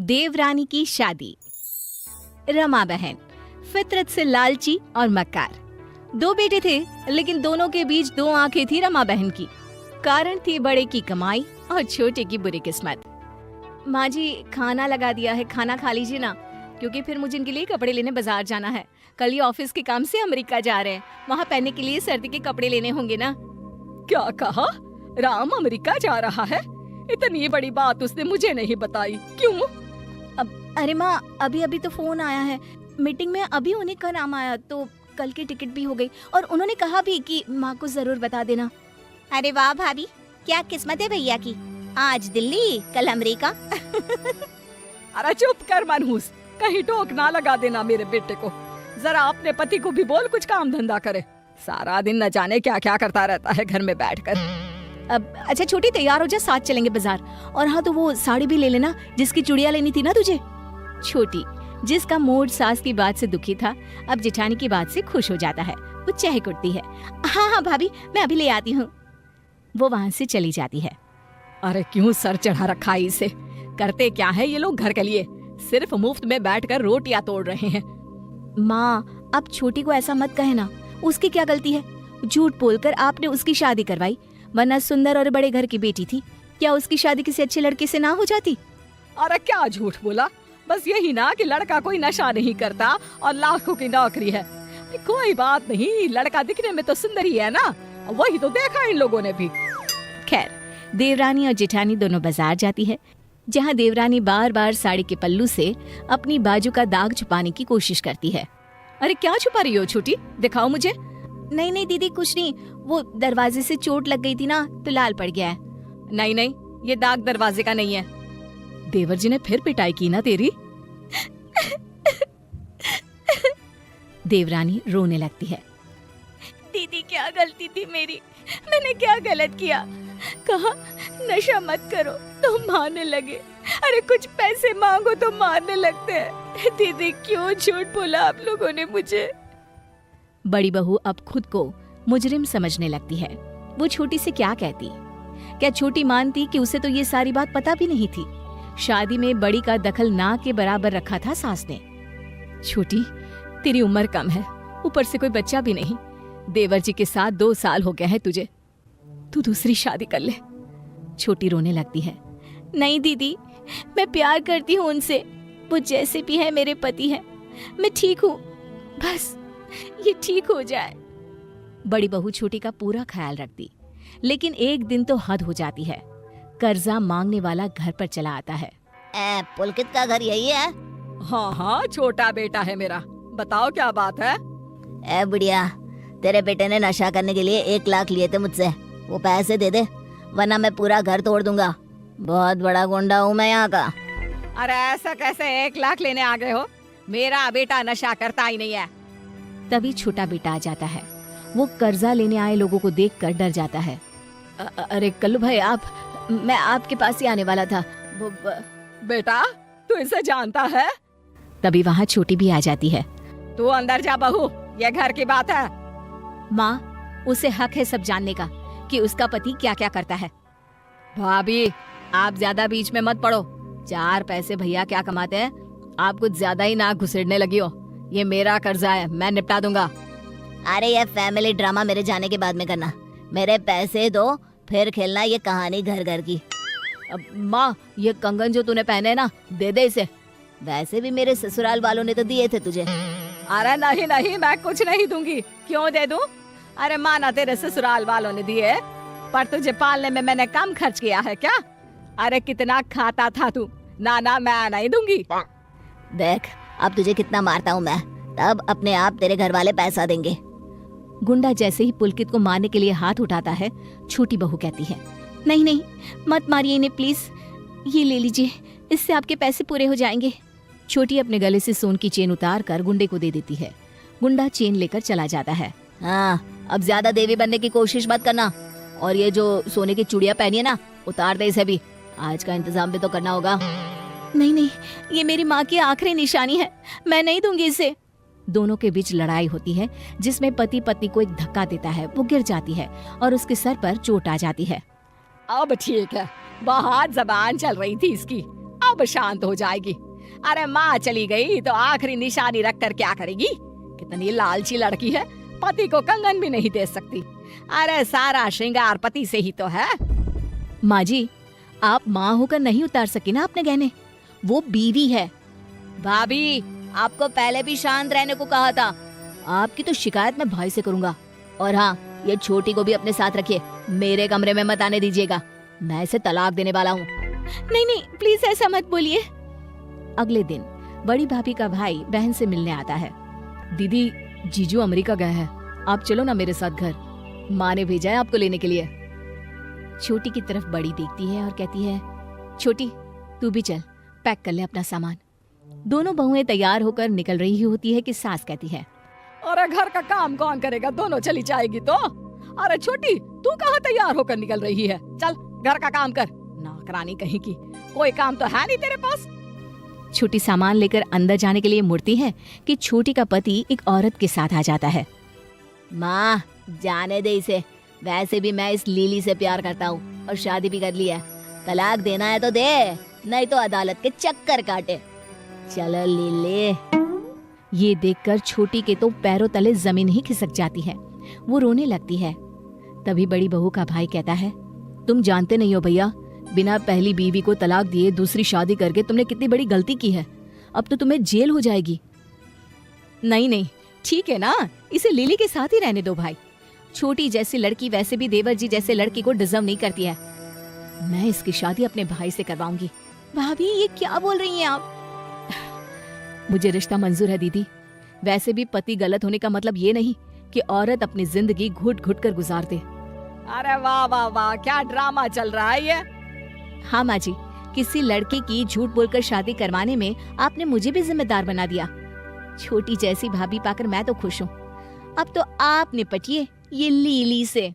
देवरानी की शादी। रमा बहन फितरत से लालची और मक्कार। दो बेटे थे, लेकिन दोनों के बीच दो आंखें थी रमा बहन की। कारण थी बड़े की कमाई और छोटे की बुरी किस्मत। माँ जी, खाना लगा दिया है, खाना खा लीजिए ना, क्योंकि फिर मुझे इनके लिए कपड़े लेने बाजार जाना है। कल ही ऑफिस के काम से अमेरिका जा रहे हैं, वहाँ पहनने के लिए सर्दी के कपड़े लेने होंगे ना। क्या कहा? राम अमेरिका जा रहा है? इतनी बड़ी बात उसने मुझे नहीं बताई, क्यों? अरे माँ, अभी अभी तो फोन आया है, मीटिंग में अभी उन्हीं का नाम आया, तो कल की टिकट भी हो गई और उन्होंने कहा भी कि माँ को जरूर बता देना। अरे वाह भाभी, क्या किस्मत है भैया की, आज दिल्ली कल अमेरिका। अरे चुप कर मनहूस, कहीं टोक ना लगा देना मेरे बेटे को। जरा अपने पति को भी बोल कुछ काम धंधा करे, सारा दिन न जाने क्या क्या करता रहता है घर में बैठकर। अब अच्छा छोटी, तैयार हो जा, साथ चलेंगे बाजार। और हाँ, तो वो साड़ी भी ले लेना जिसकी चूड़ियां लेनी थी ना तुझे। छोटी, जिसका मूड सास की बात से दुखी था, अब जेठानी की बात से खुश हो जाता है। वो चहक उठती है। हाँ हाँ भाभी, मैं अभी ले आती हूँ। वो वहाँ से चली जाती है। अरे क्यों सर चढ़ा रखा है इसे? करते क्या है ये लोग घर के लिए? सिर्फ मुफ्त में बैठकर रोटियां तोड़ रहे हैं। माँ, अब छोटी को ऐसा मत कहे ना, उसकी क्या गलती है? झूठ बोलकर आपने उसकी शादी करवाई, वरना सुंदर और बड़े घर की बेटी थी। क्या उसकी शादी किसी अच्छे लड़के से ना हो जाती? अरे क्या झूठ बोला? बस यही ना कि लड़का कोई नशा नहीं करता और लाखों की नौकरी है। कोई बात नहीं, लड़का दिखने में तो सुंदर ही है ना, वही तो देखा इन लोगों ने भी। खैर, देवरानी और जेठानी दोनों बाजार जाती है, जहाँ देवरानी बार बार साड़ी के पल्लू से अपनी बाजू का दाग छुपाने की कोशिश करती है। अरे क्या छुपा रही हो छोटी, दिखाओ मुझे। नहीं नहीं दीदी, कुछ नहीं, वो दरवाजे से चोट लग गई थी ना, तो लाल पड़ गया है। नहीं नहीं, ये दाग दरवाजे का नहीं है। देवर जी ने फिर पिटाई की ना तेरी? देवरानी रोने लगती है। दीदी, क्या गलती थी मेरी, मैंने क्या गलत किया? कहा नशा मत करो तो मारने लगे, अरे कुछ पैसे मांगो तो मारने लगते हैं। दीदी, क्यों झूठ बोला आप लोगों ने मुझे? बड़ी बहू अब खुद को मुजरिम समझने लगती है। वो छोटी से क्या कहती? क्या छोटी मानती कि उसे तो ये सारी बात पता भी नहीं थी? शादी में बड़ी का दखल ना के बराबर रखा था सास ने। छोटी, तेरी उम्र कम है, ऊपर से कोई बच्चा भी नहीं। देवर जी के साथ 2 साल हो गए हैं तुझे, तू दूसरी शादी कर ले। छोटी रोने लगती है। नहीं दीदी, मैं प्यार करती हूँ उनसे, वो जैसे भी है मेरे पति हैं, मैं ठीक हूँ, बस ये ठीक हो जाए। बड़ी बहू छोटी का पूरा ख्याल रखती, लेकिन एक दिन तो हद हो जाती है। कर्जा मांगने वाला घर पर चला आता है। पुलकित का घर यही है? हाँ हाँ, छोटा बेटा है मेरा, बताओ क्या बात है? बुढ़िया, तेरे बेटे ने नशा करने के लिए 1 लाख लिए थे मुझसे, वो पैसे दे दे, वरना मैं पूरा घर तोड़ दूंगा। बहुत बड़ा गुंडा हूँ मैं यहाँ का। अरे ऐसा कैसे 1 लाख लेने आ गए हो? मेरा बेटा नशा करता ही नहीं है। तभी छोटा बेटा आ जाता है। वो कर्जा लेने आए लोगों को देखकर डर जाता है। अरे कल्लू भाई, मैं आपके पास ही आने वाला था। बेटा, तू इसे जानता है? तभी वहाँ छोटी भी आ जाती है। तू अंदर जा बहू, ये घर की बात है। माँ, उसे हक है सब जानने का कि उसका पति क्या क्या करता है। भाभी, आप ज्यादा बीच में मत पड़ो। 4 पैसे भैया क्या कमाते हैं, आप कुछ ज्यादा ही नाक घुसेड़ने लगी हो। ये मेरा कर्जा है, मैं निपटा दूंगा। अरे ये फैमिली ड्रामा मेरे जाने के बाद में करना, मेरे पैसे दो, फिर खेलना ये कहानी घर घर की। अब माँ, ये कंगन जो तूने पहने ना, दे दे इसे। वैसे भी मेरे ससुराल वालों ने तो दिए थे तुझे। अरे नहीं नहीं, मैं कुछ नहीं दूंगी। क्यों दे दूं? अरे माना तेरे ससुराल वालों ने दिए, पर तुझे पालने में मैंने कम खर्च किया है क्या? अरे कितना खाता था तू? ना ना, मैं नहीं दूंगी। देख अब तुझे कितना मारता हूँ मैं, तब अपने आप तेरे घर वाले पैसा देंगे। गुंडा जैसे ही पुलकित को मारने के लिए हाथ उठाता है, छोटी बहू कहती है, नहीं नहीं, मत मारिए इन्हें प्लीज, ये ले लीजिए, इससे आपके पैसे पूरे हो जाएंगे। छोटी अपने गले से सोन की चेन उतार कर गुंडे को दे देती है। गुंडा चेन लेकर चला जाता है। हाँ, अब ज्यादा देवी बनने की कोशिश मत करना, और ये जो सोने की चूड़ियां पहनी है ना, उतार दे इसे भी, आज का इंतजाम भी तो करना होगा। नहीं नहीं, ये मेरी माँ की आखिरी निशानी है, मैं नहीं दूंगी इसे। दोनों के बीच लड़ाई होती है, जिसमें पति पत्नी को एक धक्का देता है, वो गिर जाती है और उसके सर पर चोट आ जाती है। अब ठीक है, बहुत जबान चल रही थी इसकी, अब शांत हो जाएगी। अरे माँ चली गई तो आखिरी निशानी रख कर क्या करेगी? कितनी लालची लड़की है, पति को कंगन भी नहीं दे सकती। अरे सारा श्रृंगार पति से ही तो है। माँ जी, आप माँ होकर नहीं उतार सकी ना अपने गहने, वो बीवी है। भाभी, आपको पहले भी शांत रहने को कहा था। आपकी तो शिकायत मैं भाई से करूंगा। और हाँ, ये छोटी को भी अपने साथ रखिए, मेरे कमरे में मत आने दीजिएगा, मैं इसे तलाक देने वाला हूँ। नहीं नहीं, प्लीज ऐसा मत बोलिए। अगले दिन बड़ी भाभी का भाई बहन से मिलने आता है। दीदी, जीजू अमेरिका गए हैं, आप चलो ना मेरे साथ घर, माँ ने भेजा है आपको लेने के लिए। छोटी की तरफ बड़ी देखती है और कहती है, छोटी तू भी चल, पैक कर ले अपना सामान। दोनों बहुएं तैयार होकर निकल रही होती है कि सास कहती है, अरे घर का काम कौन करेगा, दोनों चली जाएगी तो। अरे छोटी, तू कहाँ तैयार होकर निकल रही है? चल घर का काम कर, नौकरानी कहीं की, कोई काम तो है नहीं तेरे पास। छोटी सामान लेकर अंदर जाने के लिए मुड़ती है कि छोटी का पति एक औरत के साथ आ जाता है। माँ जाने दे इसे, वैसे भी मैं इस लीली से प्यार करता हूँ और शादी भी कर ली है। तलाक देना है तो दे, नहीं तो अदालत के चक्कर काटे। चलो लीली। ये देखकर छोटी के तो पैरों तले जमीन ही खिसक जाती है, वो रोने लगती है। तभी बड़ी बहू का भाई कहता है, तुम जानते नहीं हो भैया, बिना पहली बीवी को तलाक दिए दूसरी शादी करके तुमने कितनी बड़ी गलती की है, अब तो तुम्हें जेल हो जाएगी। नहीं नहीं, ठीक है ना, इसे लिली के साथ ही रहने दो भाई। छोटी जैसी लड़की वैसे भी देवर जी जैसे लड़की को डिजर्व नहीं करती है। मैं इसकी शादी अपने भाई से करवाऊंगी। भाभी ये क्या बोल रही हैं आप? मुझे रिश्ता मंजूर है दीदी, वैसे भी पति गलत होने का मतलब ये नहीं कि औरत अपनी जिंदगी घुट घुट कर गुजार दे। अरे वाह वाह वाह, क्या ड्रामा चल रहा है ये। हाँ माँ जी, किसी लड़के की झूठ बोलकर शादी करवाने में आपने मुझे भी जिम्मेदार बना दिया। छोटी जैसी भाभी पाकर मैं तो खुश हूँ। अब तो आप निपटिए ये लीली से।